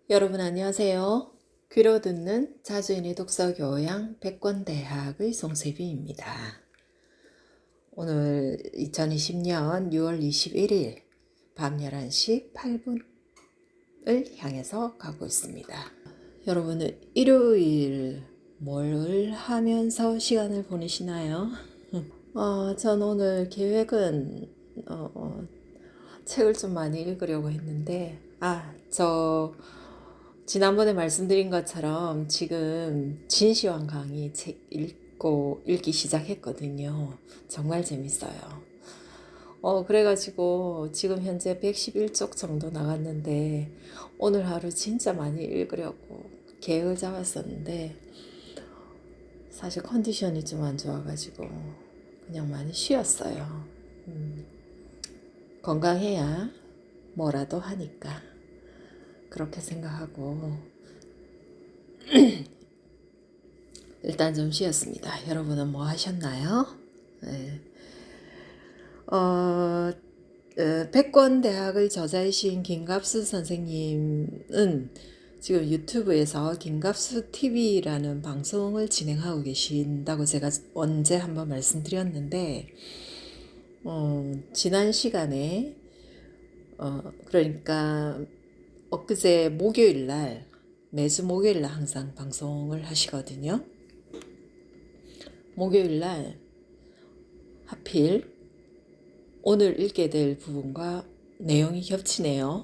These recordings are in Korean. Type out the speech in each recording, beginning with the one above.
여러분 안녕하세요. 귀로 듣는 자주인의 독서교양 백권대학의 송세비입니다. 오늘 2020년 6월 21일 밤 11시 8분을 향해서 가고 있습니다. 여러분은 일요일 뭘 하면서 시간을 보내시나요? 전 오늘 계획은 책을 좀 많이 읽으려고 했는데 지난번에 말씀드린 것처럼 지금 진시황 강의 책 읽기 시작했거든요. 정말 재밌어요. 그래가지고 지금 현재 111쪽 정도 나갔는데 오늘 하루 진짜 많이 읽으려고 계획을 잡았었는데 사실 컨디션이 좀 안 좋아가지고 그냥 많이 쉬었어요. 건강해야 뭐라도 하니까 그렇게 생각하고 일단 좀 쉬었습니다. 여러분은 뭐 하셨나요? 네. 백권대학의 저자이신 김갑수 선생님은 지금 유튜브에서 김갑수 TV라는 방송을 진행하고 계신다고 제가 언제 한번 말씀드렸는데 지난 시간에 그러니까 엊그제 목요일날 매주 목요일날 항상 방송을 하시거든요. 목요일날 하필 오늘 읽게 될 부분과 내용이 겹치네요.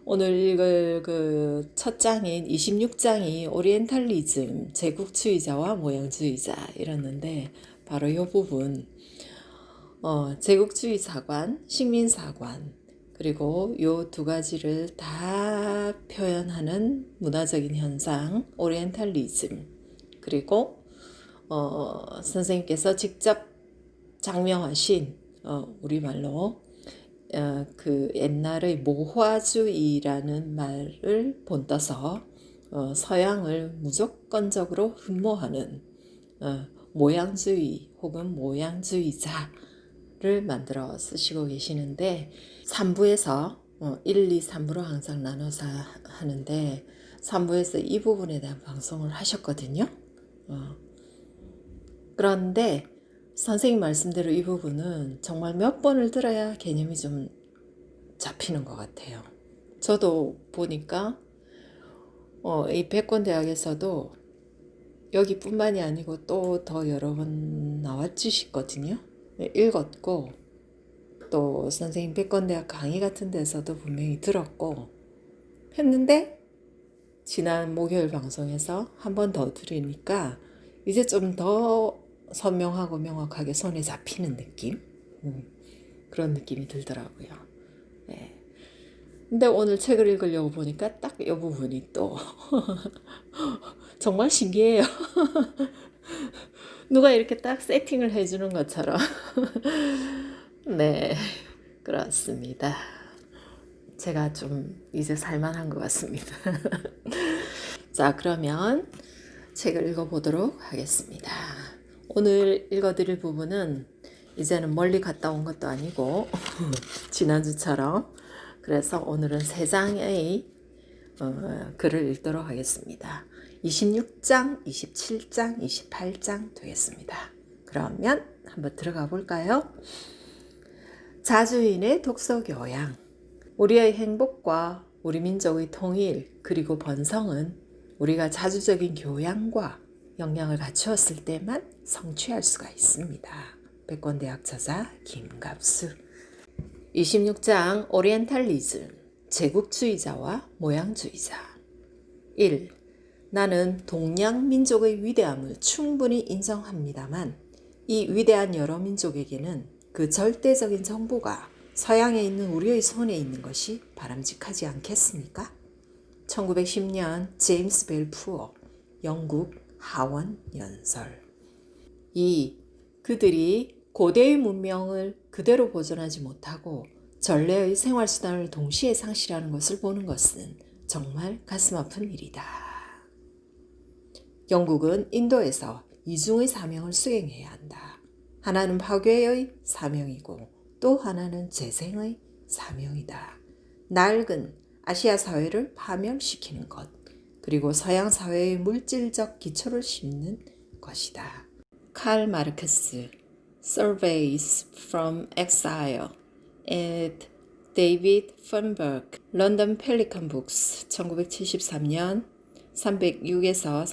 오늘 읽을 그 첫 장인 26장이 오리엔탈리즘, 제국주의자와 모양주의자 이랬는데 바로 이 부분 제국주의사관, 식민사관 그리고 요 두 가지를 다 표현하는 문화적인 현상, 오리엔탈리즘 그리고 선생님께서 직접 장명하신 우리말로 그 옛날의 모화주의라는 말을 본떠서 서양을 무조건적으로 흠모하는 모양주의 혹은 모양주의자를 만들어 쓰시고 계시는데 3부에서 1, 2, 3부로 항상 나눠서 하는데 3부에서 이 부분에 대한 방송을 하셨거든요. 그런데 선생님 말씀대로 이 부분은 정말 몇 번을 들어야 개념이 좀 잡히는 것 같아요. 저도 보니까 이 백권대학에서도 여기뿐만이 아니고 또 더 여러 번 나왔지거든요. 읽었고 또 선생님 백권대학 강의 같은 데서도 분명히 들었고 했는데 지난 목요일 방송에서 한 번 더 들으니까 이제 좀 더 선명하고 명확하게 손에 잡히는 느낌? 그런 느낌이 들더라고요. 네. 근데 오늘 책을 읽으려고 보니까 딱 이 부분이 또 정말 신기해요. 누가 이렇게 딱 세팅을 해주는 것처럼. 네, 그렇습니다. 제가 좀 이제 살만한 것 같습니다. 자, 그러면 책을 읽어보도록 하겠습니다. 오늘 읽어드릴 부분은 이제는 멀리 갔다 온 것도 아니고 지난주처럼 그래서 오늘은 3장의 글을 읽도록 하겠습니다. 26장, 27장, 28장 되겠습니다. 그러면 한번 들어가 볼까요? 자주인의 독서교양. 우리의 행복과 우리 민족의 통일 그리고 번성은 우리가 자주적인 교양과 역량을 갖추었을 때만 성취할 수가 있습니다. 백권대학 저자 김갑수. 26장 오리엔탈리즘, 제국주의자와 모양주의자. 1. 나는 동양 민족의 위대함을 충분히 인정합니다만 이 위대한 여러 민족에게는 그 절대적인 정보가 서양에 있는 우리의 손에 있는 것이 바람직하지 않겠습니까? 1910년 제임스 벨 푸어, 영국 하원 연설. 2. 그들이 고대의 문명을 그대로 보존하지 못하고 전래의 생활수단을 동시에 상실하는 것을 보는 것은 정말 가슴 아픈 일이다. 영국은 인도에서 이중의 사명을 수행해야 한다. 하나는 파괴의 사명이고 또 하나는 재생의 사명이다. 낡은 아시아 사회를 파멸시키는 것, 그리고 서양 사회의 물질적 기초를 심는 것이다. 칼 마르크스, Surveys from Exile, and 데이비드 펀버그, 런던 펠리컨 북스, 1973년 306에서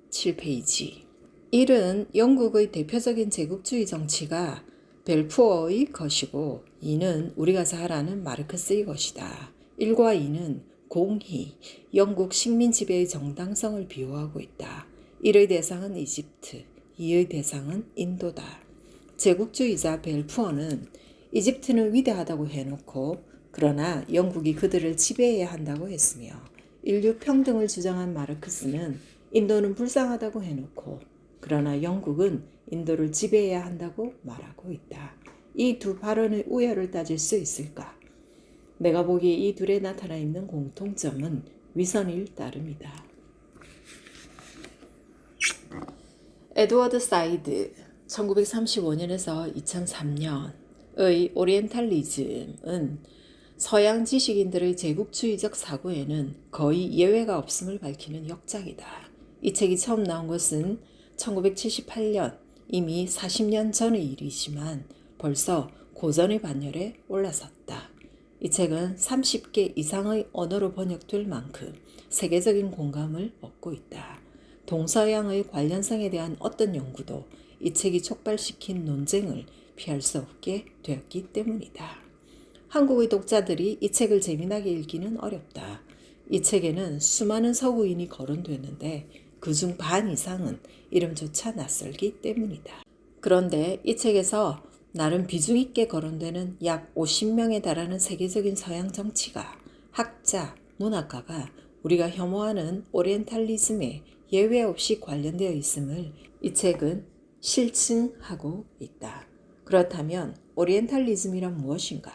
307페이지. 1은 영국의 대표적인 제국주의 정치가 벨푸어의 것이고 2는 우리가 잘 아는 마르크스의 것이다. 1과 2는 공히 영국 식민 지배의 정당성을 비호하고 있다. 1의 대상은 이집트, 2의 대상은 인도다. 제국주의자 벨푸어는 이집트는 위대하다고 해놓고 그러나 영국이 그들을 지배해야 한다고 했으며 인류 평등을 주장한 마르크스는 인도는 불쌍하다고 해놓고 그러나 영국은 인도를 지배해야 한다고 말하고 있다. 이 두 발언의 우열을 따질 수 있을까? 내가 보기에 이 둘에 나타나 있는 공통점은 위선일 따름이다. 에드워드 사이드, 1935년에서 2003년의 오리엔탈리즘은 서양 지식인들의 제국주의적 사고에는 거의 예외가 없음을 밝히는 역작이다. 이 책이 처음 나온 것은 1978년, 이미 40년 전의 일이지만 벌써 고전의 반열에 올라섰다. 이 책은 30개 이상의 언어로 번역될 만큼 세계적인 공감을 얻고 있다. 동서양의 관련성에 대한 어떤 연구도 이 책이 촉발시킨 논쟁을 피할 수 없게 되었기 때문이다. 한국의 독자들이 이 책을 재미나게 읽기는 어렵다. 이 책에는 수많은 서구인이 거론되는데 그중 반 이상은 이름조차 낯설기 때문이다. 그런데 이 책에서 나름 비중 있게 거론되는 약 50명에 달하는 세계적인 서양 정치가, 학자, 문학가가 우리가 혐오하는 오리엔탈리즘에 예외 없이 관련되어 있음을 이 책은 실증하고 있다. 그렇다면 오리엔탈리즘이란 무엇인가?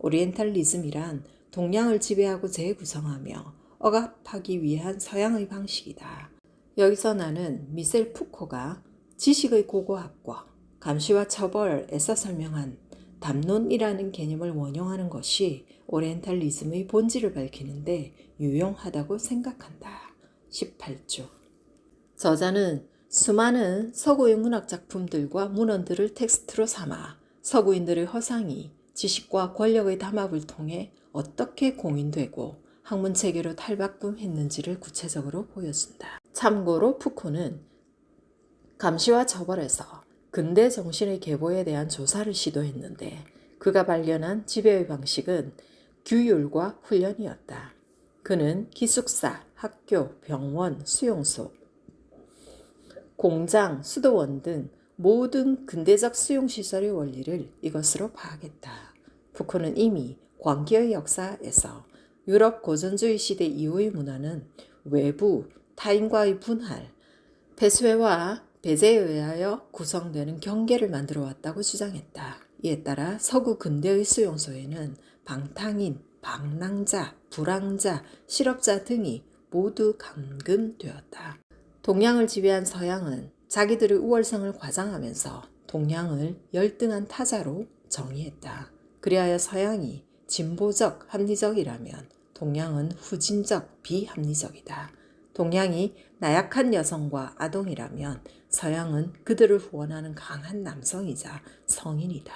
오리엔탈리즘이란 동양을 지배하고 재구성하며 억압하기 위한 서양의 방식이다. 여기서 나는 미셀 푸코가 지식의 고고학과 감시와 처벌에서 설명한 담론이라는 개념을 원용하는 것이 오리엔탈리즘의 본질을 밝히는데 유용하다고 생각한다. 18조. 저자는 수많은 서구의 문학 작품들과 문헌들을 텍스트로 삼아 서구인들의 허상이 지식과 권력의 담합을 통해 어떻게 공인되고 학문 체계로 탈바꿈했는지를 구체적으로 보여준다. 참고로 푸코는 감시와 처벌에서 근대 정신의 계보에 대한 조사를 시도했는데 그가 발견한 지배의 방식은 규율과 훈련이었다. 그는 기숙사, 학교, 병원, 수용소, 공장, 수도원 등 모든 근대적 수용시설의 원리를 이것으로 파악했다. 푸코는 이미 광기의 역사에서 유럽 고전주의 시대 이후의 문화는 외부, 타인과의 분할, 배수와 배제에 의하여 구성되는 경계를 만들어 왔다고 주장했다. 이에 따라 서구 근대의 수용소에는 방탕인, 방랑자, 불황자, 실업자 등이 모두 감금되었다. 동양을 지배한 서양은 자기들의 우월성을 과장하면서 동양을 열등한 타자로 정의했다. 그리하여 서양이 진보적, 합리적이라면 동양은 후진적, 비합리적이다. 동양이 나약한 여성과 아동이라면 서양은 그들을 후원하는 강한 남성이자 성인이다.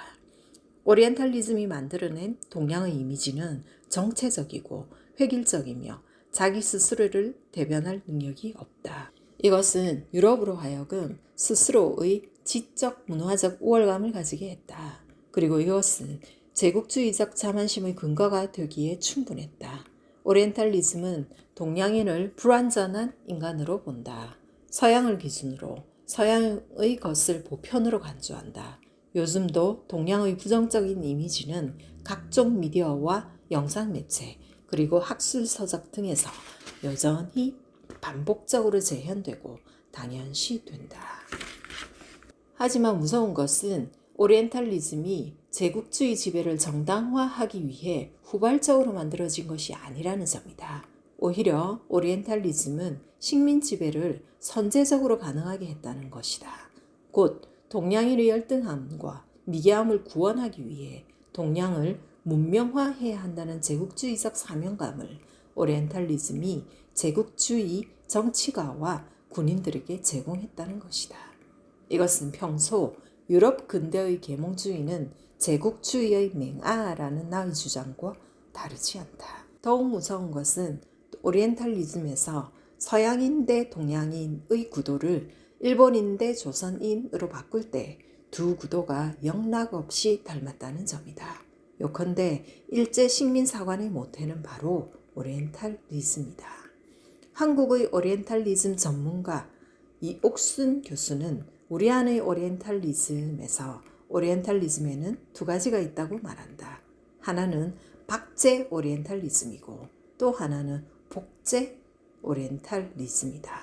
오리엔탈리즘이 만들어낸 동양의 이미지는 정체적이고 획일적이며 자기 스스로를 대변할 능력이 없다. 이것은 유럽으로 하여금 스스로의 지적 문화적 우월감을 가지게 했다. 그리고 이것은 제국주의적 자만심의 근거가 되기에 충분했다. 오리엔탈리즘은 동양인을 불완전한 인간으로 본다. 서양을 기준으로 서양의 것을 보편으로 간주한다. 요즘도 동양의 부정적인 이미지는 각종 미디어와 영상 매체 그리고 학술 서적 등에서 여전히 반복적으로 재현되고 당연시 된다. 하지만 무서운 것은 오리엔탈리즘이 제국주의 지배를 정당화하기 위해 후발적으로 만들어진 것이 아니라는 점이다. 오히려 오리엔탈리즘은 식민 지배를 선제적으로 가능하게 했다는 것이다. 곧 동양인의 열등함과 미개함을 구원하기 위해 동양을 문명화해야 한다는 제국주의적 사명감을 오리엔탈리즘이 제국주의 정치가와 군인들에게 제공했다는 것이다. 이것은 평소 유럽 근대의 계몽주의는 제국주의의 맹아라는 나의 주장과 다르지 않다. 더욱 무서운 것은 오리엔탈리즘에서 서양인 대 동양인의 구도를 일본인 대 조선인으로 바꿀 때 두 구도가 영락없이 닮았다는 점이다. 요컨대 일제 식민사관의 모태는 바로 오리엔탈리즘이다. 한국의 오리엔탈리즘 전문가 이옥순 교수는 우리 안의 오리엔탈리즘에서 오리엔탈리즘에는 두 가지가 있다고 말한다. 하나는 박제 오리엔탈리즘이고 또 하나는 복제 오리엔탈리즘이다.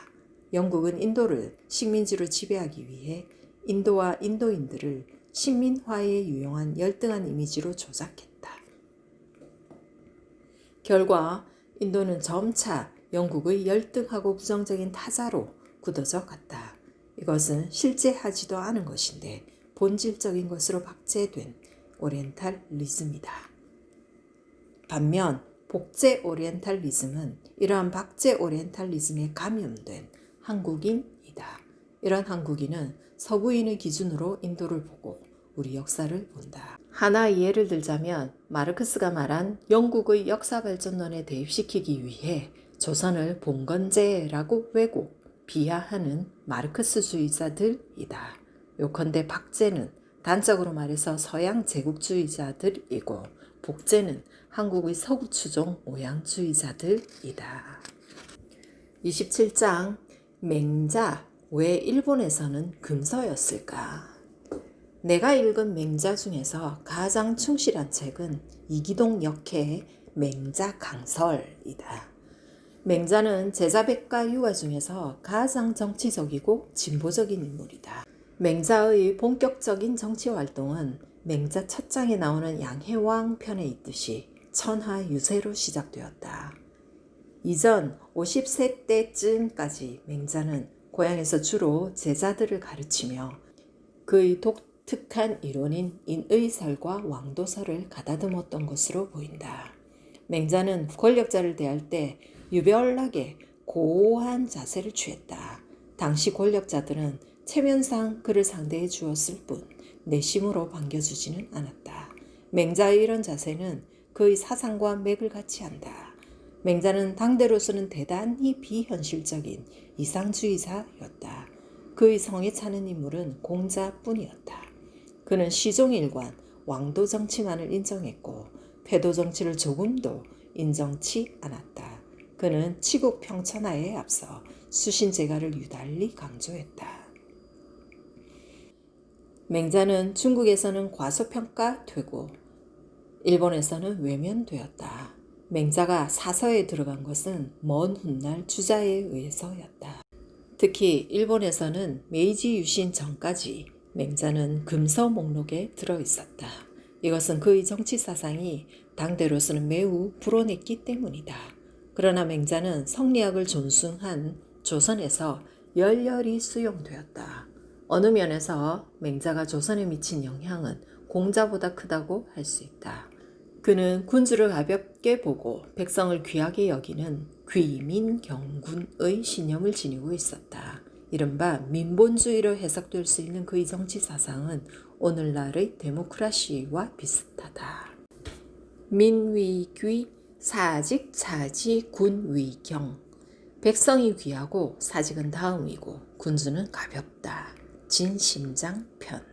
영국은 인도를 식민지로 지배하기 위해 인도와 인도인들을 식민화에 유용한 열등한 이미지로 조작했다. 결과 인도는 점차 영국의 열등하고 부정적인 타자로 굳어져 갔다. 이것은 실제 하지도 않은 것인데 본질적인 것으로 박제된 오리엔탈리즘이다. 반면 복제 오리엔탈리즘은 이러한 박제 오리엔탈리즘에 감염된 한국인이다. 이런 한국인은 서구인의 기준으로 인도를 보고 우리 역사를 본다. 하나의 예를 들자면 마르크스가 말한 영국의 역사발전론에 대입시키기 위해 조선을 봉건제라고 왜곡, 비하하는 마르크스주의자들이다. 요컨대 박제는 단적으로 말해서 서양 제국주의자들이고 복제는 한국의 서구추종 오양주의자들이다. 27장 맹자 왜 일본에서는 금서였을까? 내가 읽은 맹자 중에서 가장 충실한 책은 이기동 역해의 맹자강설이다. 맹자는 제자백과 유아 중에서 가장 정치적이고 진보적인 인물이다. 맹자의 본격적인 정치활동은 맹자 첫 장에 나오는 양해왕 편에 있듯이 천하유세로 시작되었다. 이전 50세 때쯤까지 맹자는 고향에서 주로 제자들을 가르치며 그의 독특한 이론인 인의설과 왕도설을 가다듬었던 것으로 보인다. 맹자는 권력자를 대할 때 유별나게 고고한 자세를 취했다. 당시 권력자들은 체면상 그를 상대해 주었을 뿐 내심으로 반겨주지는 않았다. 맹자의 이런 자세는 그의 사상과 맥을 같이 한다. 맹자는 당대로서는 대단히 비현실적인 이상주의자였다. 그의 성에 차는 인물은 공자뿐이었다. 그는 시종일관 왕도 정치만을 인정했고 패도 정치를 조금도 인정치 않았다. 그는 치국 평천하에 앞서 수신제가를 유달리 강조했다. 맹자는 중국에서는 과소평가되고 일본에서는 외면되었다. 맹자가 사서에 들어간 것은 먼 훗날 주자에 의해서였다. 특히 일본에서는 메이지 유신 전까지 맹자는 금서 목록에 들어있었다. 이것은 그의 정치 사상이 당대로서는 매우 불온했기 때문이다. 그러나 맹자는 성리학을 존중한 조선에서 열렬히 수용되었다. 어느 면에서 맹자가 조선에 미친 영향은 공자보다 크다고 할 수 있다. 그는 군주를 가볍게 보고 백성을 귀하게 여기는 귀민경군의 신념을 지니고 있었다. 이른바 민본주의로 해석될 수 있는 그의 정치 사상은 오늘날의 데모크라시와 비슷하다. 민위귀 사직 차지 군위경. 백성이 귀하고 사직은 다음이고 군주는 가볍다. 진심장편.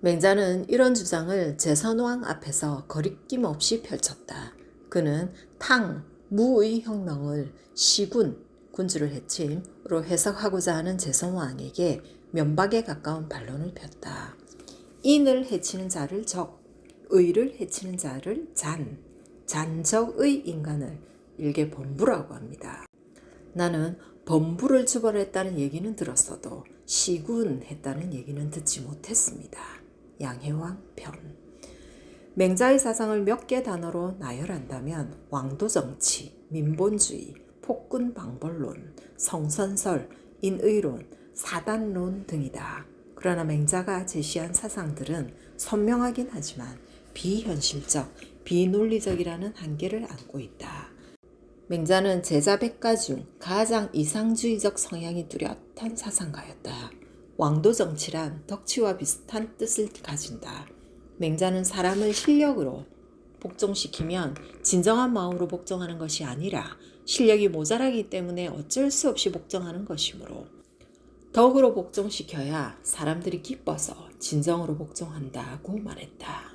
맹자는 이런 주장을 제선왕 앞에서 거리낌 없이 펼쳤다. 그는 탕, 무의 혁명을 시군, 군주를 해침으로 해석하고자 하는 제선왕에게 면박에 가까운 반론을 폈다. 인을 해치는 자를 적, 의를 해치는 자를 잔, 잔적의 인간을 일개 범부라고 합니다. 나는 범부를 주벌했다는 얘기는 들었어도 시군했다는 얘기는 듣지 못했습니다. 양해왕 편. 맹자의 사상을 몇 개 단어로 나열한다면 왕도정치, 민본주의, 폭군방벌론, 성선설, 인의론, 사단론 등이다. 그러나 맹자가 제시한 사상들은 선명하긴 하지만 비현실적, 비논리적이라는 한계를 안고 있다. 맹자는 제자 백가 중 가장 이상주의적 성향이 뚜렷한 사상가였다. 왕도 정치란 덕치와 비슷한 뜻을 가진다. 맹자는 사람을 실력으로 복종시키면 진정한 마음으로 복종하는 것이 아니라 실력이 모자라기 때문에 어쩔 수 없이 복종하는 것이므로 덕으로 복종시켜야 사람들이 기뻐서 진정으로 복종한다고 말했다.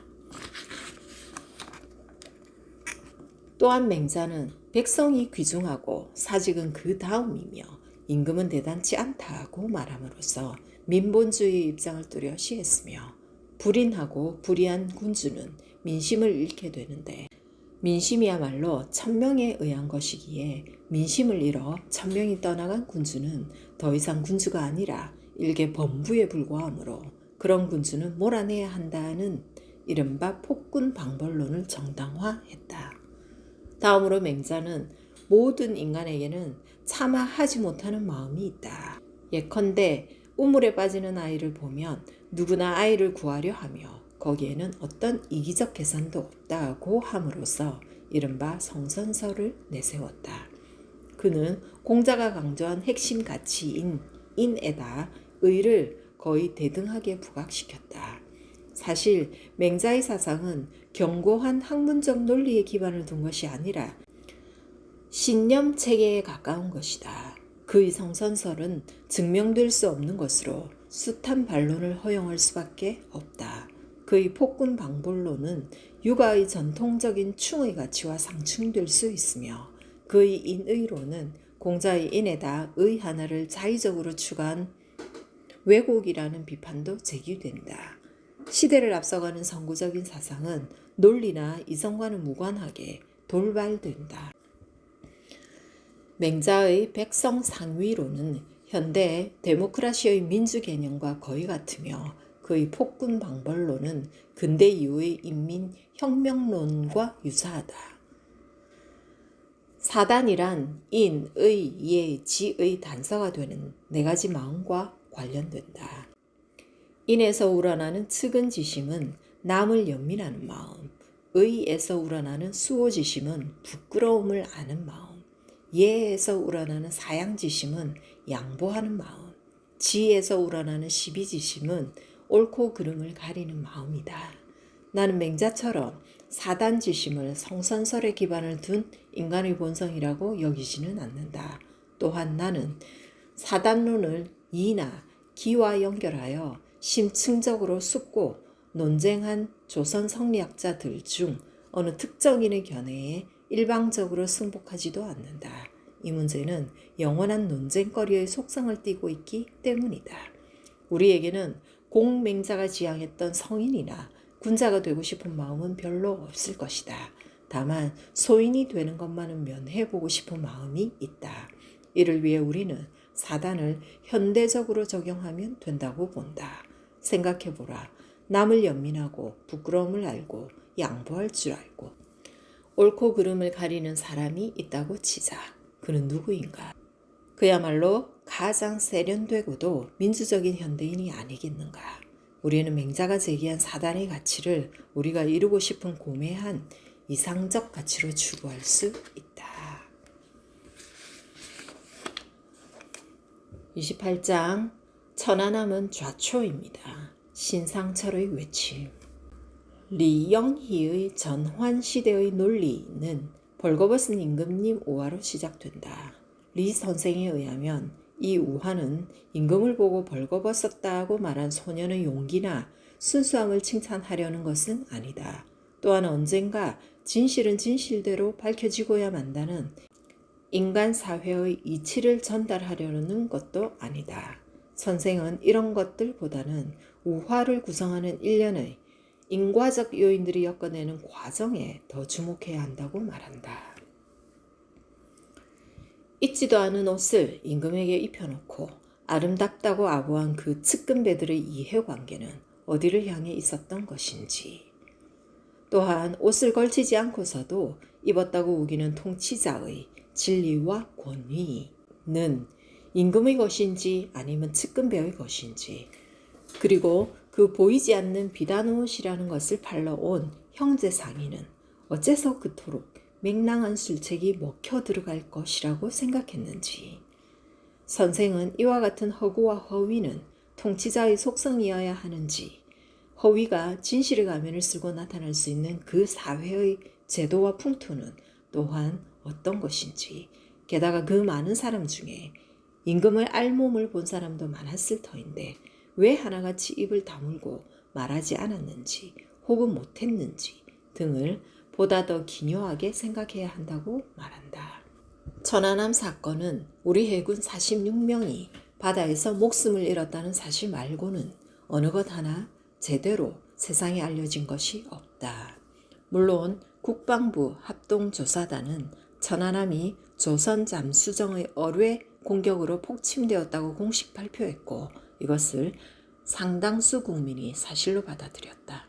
또한 맹자는 백성이 귀중하고 사직은 그 다음이며 임금은 대단치 않다고 말함으로써 민본주의 입장을 뚜렷이 했으며 불인하고 불의한 군주는 민심을 잃게 되는데 민심이야말로 천명에 의한 것이기에 민심을 잃어 천명이 떠나간 군주는 더 이상 군주가 아니라 일개 범부에 불과하므로 그런 군주는 몰아내야 한다는 이른바 폭군 방벌론을 정당화했다. 다음으로 맹자는 모든 인간에게는 차마 하지 못하는 마음이 있다. 예컨대 우물에 빠지는 아이를 보면 누구나 아이를 구하려 하며 거기에는 어떤 이기적 계산도 없다고 함으로써 이른바 성선설을 내세웠다. 그는 공자가 강조한 핵심 가치인 인에다 의를 거의 대등하게 부각시켰다. 사실 맹자의 사상은 견고한 학문적 논리에 기반을 둔 것이 아니라 신념 체계에 가까운 것이다. 그의 성선설은 증명될 수 없는 것으로 숱한 반론을 허용할 수밖에 없다. 그의 폭군 방벌론은 육아의 전통적인 충의 가치와 상충될 수 있으며 그의 인의론은 공자의 인에다 의 하나를 자의적으로 추가한 왜곡이라는 비판도 제기된다. 시대를 앞서가는 선구적인 사상은 논리나 이성과는 무관하게 돌발된다. 맹자의 백성 상위론은 현대의 데모크라시의 민주 개념과 거의 같으며 그의 폭군 방벌론은 근대 이후의 인민혁명론과 유사하다. 사단이란 인, 의, 예, 지의 단서가 되는 네 가지 마음과 관련된다. 인에서 우러나는 측은지심은 남을 연민하는 마음, 의에서 우러나는 수호지심은 부끄러움을 아는 마음, 예에서 우러나는 사양지심은 양보하는 마음, 지에서 우러나는 시비지심은 옳고 그름을 가리는 마음이다. 나는 맹자처럼 사단지심을 성선설에 기반을 둔 인간의 본성이라고 여기지는 않는다. 또한 나는 사단론을 이나 기와 연결하여 심층적으로 숙고 논쟁한 조선 성리학자들 중 어느 특정인의 견해에 일방적으로 승복하지도 않는다. 이 문제는 영원한 논쟁거리의 속성을 띠고 있기 때문이다. 우리에게는 공맹자가 지향했던 성인이나 군자가 되고 싶은 마음은 별로 없을 것이다. 다만 소인이 되는 것만은 면해보고 싶은 마음이 있다. 이를 위해 우리는 사단을 현대적으로 적용하면 된다고 본다. 생각해보라. 남을 연민하고 부끄러움을 알고 양보할 줄 알고 옳고 그름을 가리는 사람이 있다고 치자. 그는 누구인가? 그야말로 가장 세련되고도 민주적인 현대인이 아니겠는가? 우리는 맹자가 제기한 사단의 가치를 우리가 이루고 싶은 고매한 이상적 가치로 추구할 수 있다. 28장 천하남은 좌초입니다. 신상철의 외침. 리영희의 전환시대의 논리는 벌거벗은 임금님 우화로 시작된다. 리 선생에 의하면 이 우화는 임금을 보고 벌거벗었다고 말한 소년의 용기나 순수함을 칭찬하려는 것은 아니다. 또한 언젠가 진실은 진실대로 밝혀지고야 만다는 인간 사회의 이치를 전달하려는 것도 아니다. 선생은 이런 것들보다는 우화를 구성하는 일련의 인과적 요인들이 엮어내는 과정에 더 주목해야 한다고 말한다. 잊지도 않은 옷을 임금에게 입혀놓고 아름답다고 아부한 그 측근배들의 이해관계는 어디를 향해 있었던 것인지, 또한 옷을 걸치지 않고서도 입었다고 우기는 통치자의 진리와 권위는 임금의 것인지 아니면 측근배의 것인지, 그리고 그 보이지 않는 비단 옷이라는 것을 팔러온 형제 상인은 어째서 그토록 맹랑한 술책이 먹혀 들어갈 것이라고 생각했는지. 선생은 이와 같은 허구와 허위는 통치자의 속성이어야 하는지, 허위가 진실의 가면을 쓰고 나타날 수 있는 그 사회의 제도와 풍토는 또한 어떤 것인지, 게다가 그 많은 사람 중에 임금을 알몸을 본 사람도 많았을 터인데 왜 하나같이 입을 다물고 말하지 않았는지 혹은 못했는지 등을 보다 더 기묘하게 생각해야 한다고 말한다. 천안함 사건은 우리 해군 46명이 바다에서 목숨을 잃었다는 사실 말고는 어느 것 하나 제대로 세상에 알려진 것이 없다. 물론 국방부 합동조사단은 천안함이 조선 잠수정의 어뢰 공격으로 폭침되었다고 공식 발표했고 이것을 상당수 국민이 사실로 받아들였다.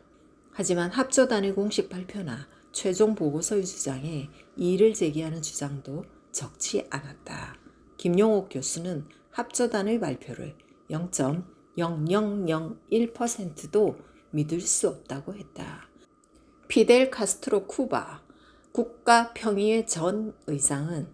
하지만 합조단의 공식 발표나 최종 보고서의 주장에 이의를 제기하는 주장도 적지 않았다. 김용옥 교수는 합조단의 발표를 0.0001%도 믿을 수 없다고 했다. 피델 카스트로 쿠바 국가평의회 전 의장은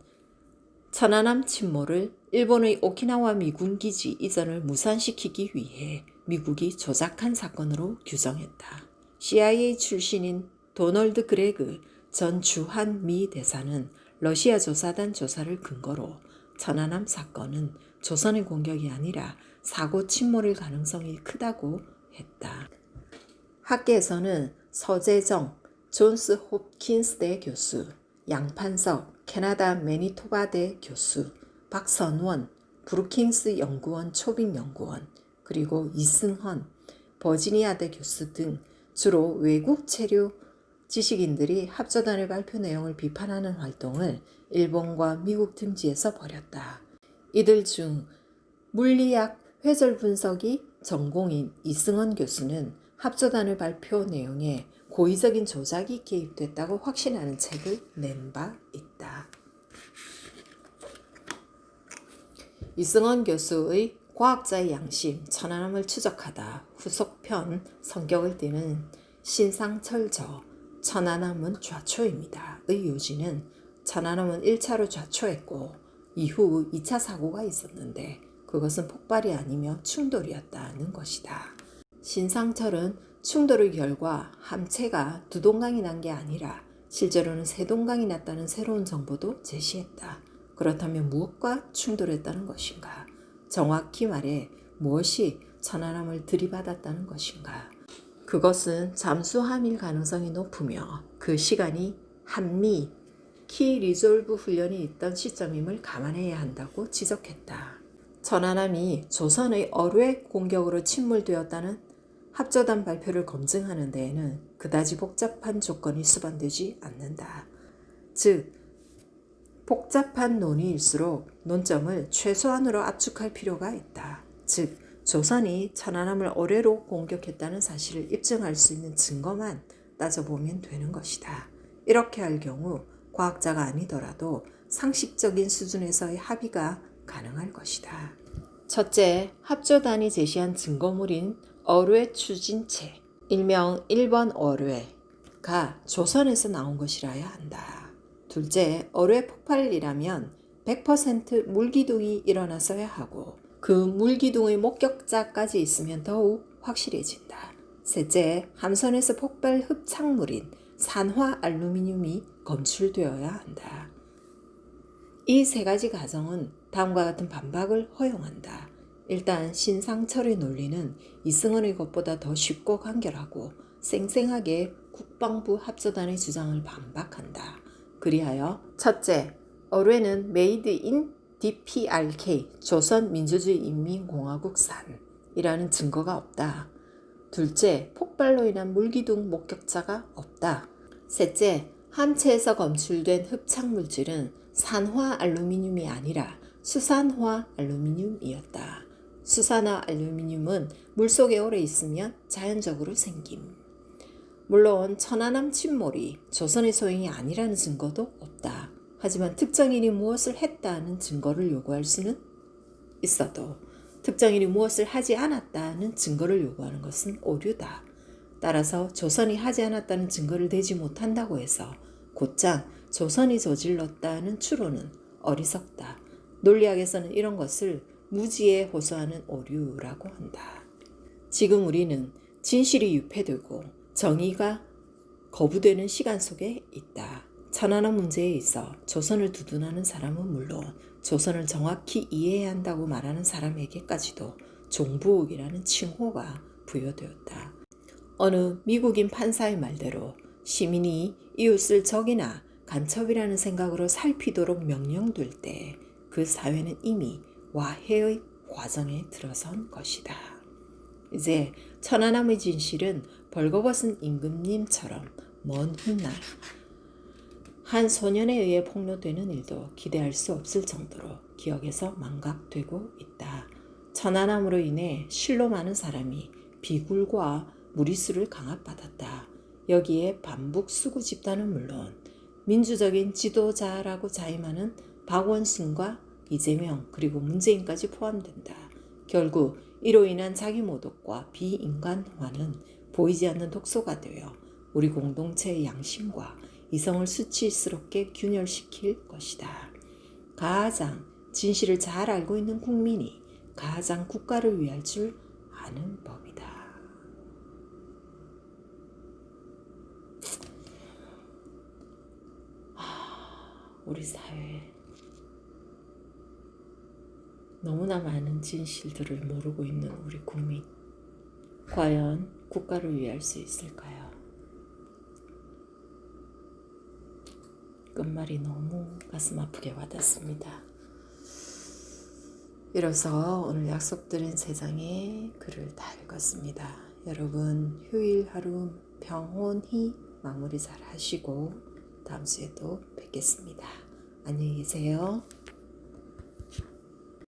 천안함 침몰을 일본의 오키나와 미군 기지 이전을 무산시키기 위해 미국이 조작한 사건으로 규정했다. CIA 출신인 도널드 그레그 전 주한 미 대사는 러시아 조사단 조사를 근거로 천안함 사건은 조선의 공격이 아니라 사고 침몰일 가능성이 크다고 했다. 학계에서는 서재정 존스 홉킨스대 교수, 양판석 캐나다 매니토바대 교수, 박선원 브루킹스 연구원 초빙연구원, 그리고 이승헌 버지니아대 교수 등 주로 외국 체류 지식인들이 합조단의 발표 내용을 비판하는 활동을 일본과 미국 등지에서 벌였다. 이들 중 물리학 회절 분석이 전공인 이승헌 교수는 합조단의 발표 내용에 고의적인 조작이 개입됐다고 확신하는 책을 낸 바 있다. 이승헌 교수의 과학자의 양심, 천안함을 추적하다 후속편 성격을 띠는 신상철저 천안함은 좌초입니다. 의 요지는 천안함은 1차로 좌초했고 이후 2차 사고가 있었는데 그것은 폭발이 아니며 충돌이었다는 것이다. 신상철은 충돌의 결과 함체가 두 동강이 난 게 아니라 실제로는 세 동강이 났다는 새로운 정보도 제시했다. 그렇다면 무엇과 충돌했다는 것인가? 정확히 말해 무엇이 천안함을 들이받았다는 것인가? 그것은 잠수함일 가능성이 높으며 그 시간이 한미 키 리졸브 훈련이 있던 시점임을 감안해야 한다고 지적했다. 천안함이 조선의 어뢰 공격으로 침몰되었다는 합조단 발표를 검증하는 데에는 그다지 복잡한 조건이 수반되지 않는다. 즉, 복잡한 논의일수록 논점을 최소한으로 압축할 필요가 있다. 즉, 조선이 천안함을 어뢰로 공격했다는 사실을 입증할 수 있는 증거만 따져보면 되는 것이다. 이렇게 할 경우 과학자가 아니더라도 상식적인 수준에서의 합의가 가능할 것이다. 첫째, 합조단이 제시한 증거물인 어뢰 추진체, 일명 1번 어뢰가 조선에서 나온 것이라야 한다. 둘째, 어뢰 폭발이라면 100% 물기둥이 일어났어야 하고 그 물기둥의 목격자까지 있으면 더욱 확실해진다. 셋째, 함선에서 폭발 흡착물인 산화 알루미늄이 검출되어야 한다. 이 세 가지 가정은 다음과 같은 반박을 허용한다. 일단 신상철의 논리는 이승헌의 것보다 더 쉽고 간결하고 쌩쌩하게 국방부 합조단의 주장을 반박한다. 그리하여 첫째, 어뢰는 메이드 인 DPRK 조선민주주의인민공화국산이라는 증거가 없다. 둘째, 폭발로 인한 물기둥 목격자가 없다. 셋째, 함체에서 검출된 흡착물질은 산화 알루미늄이 아니라 수산화 알루미늄이었다. 수산화 알루미늄은 물속에 오래 있으면 자연적으로 생김. 물론 천안함 침몰이 조선의 소행이 아니라는 증거도 없다. 하지만 특정인이 무엇을 했다는 증거를 요구할 수는 있어도 특정인이 무엇을 하지 않았다는 증거를 요구하는 것은 오류다. 따라서 조선이 하지 않았다는 증거를 대지 못한다고 해서 곧장 조선이 저질렀다는 추론은 어리석다. 논리학에서는 이런 것을 무지에 호소하는 오류라고 한다. 지금 우리는 진실이 유폐되고 정의가 거부되는 시간 속에 있다. 천안함 문제에 있어 조선을 두둔하는 사람은 물론 조선을 정확히 이해해야 한다고 말하는 사람에게까지도 종부옥이라는 칭호가 부여되었다. 어느 미국인 판사의 말대로 시민이 이웃을 적이나 간첩이라는 생각으로 살피도록 명령될 때 그 사회는 이미 와해의 과정에 들어선 것이다. 이제 천안함의 진실은 벌거벗은 임금님처럼 먼 훗날 한 소년에 의해 폭로되는 일도 기대할 수 없을 정도로 기억에서 망각되고 있다. 천안함으로 인해 실로 많은 사람이 비굴과 무리수를 강압받았다. 여기에 반북 수구 집단은 물론 민주적인 지도자라고 자임하는 박원순과 이재명 그리고 문재인까지 포함된다. 결국 이로 인한 자기 모독과 비인간화는 보이지 않는 독소가 되어 우리 공동체의 양심과 이성을 수치스럽게 균열시킬 것이다. 가장 진실을 잘 알고 있는 국민이 가장 국가를 위할 줄 아는 법이다. 우리 사회 너무나 많은 진실들을 모르고 있는 우리 국민, 과연 국가를 위할 수 있을까요? 끝말이 너무 가슴 아프게 와닿습니다. 이로써 오늘 약속드린 세 장의 글을 다 읽었습니다. 여러분 휴일 하루 평온히 마무리 잘 하시고 다음 주에도 뵙겠습니다. 안녕히 계세요.